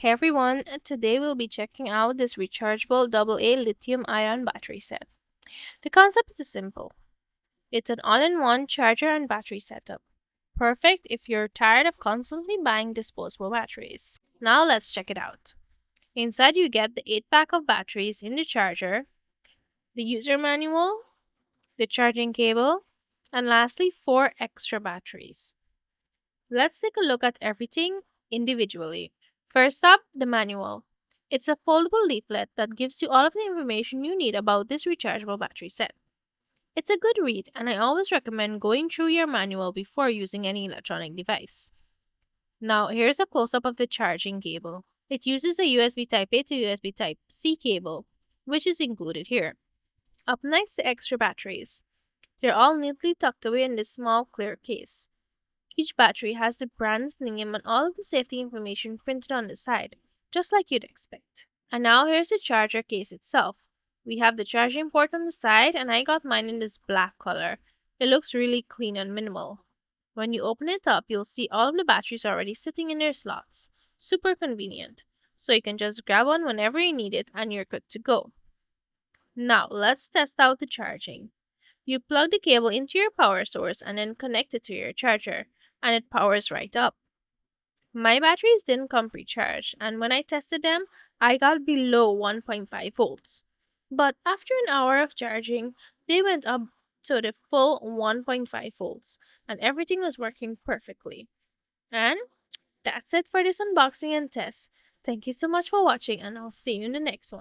Hey everyone, today we'll be checking out this rechargeable AA lithium ion battery set. The concept is simple. It's an all-in-one charger and battery setup. Perfect if you're tired of constantly buying disposable batteries. Now let's check it out. Inside you get the 8-pack of batteries in the charger, the user manual, the charging cable, and lastly 4 extra batteries. Let's take a look at everything individually. First up, the manual. It's a foldable leaflet that gives you all of the information you need about this rechargeable battery set. It's a good read, and I always recommend going through your manual before using any electronic device. Now, here's a close up of the charging cable. It uses a USB Type A to USB Type C cable, which is included here. Up next, the extra batteries. They're all neatly tucked away in this small clear case. Each battery has the brand's name and all of the safety information printed on the side, just like you'd expect. And now here's the charger case itself. We have the charging port on the side, and I got mine in this black color. It looks really clean and minimal. When you open it up, you'll see all of the batteries already sitting in their slots. Super convenient. So you can just grab one whenever you need it and you're good to go. Now let's test out the charging. You plug the cable into your power source and then connect it to your charger, and it powers right up. My batteries didn't come pre-charged, and when I tested them, I got below 1.5 volts. But after an hour of charging, they went up to the full 1.5 volts, and everything was working perfectly. And that's it for this unboxing and test. Thank you so much for watching, and I'll see you in the next one.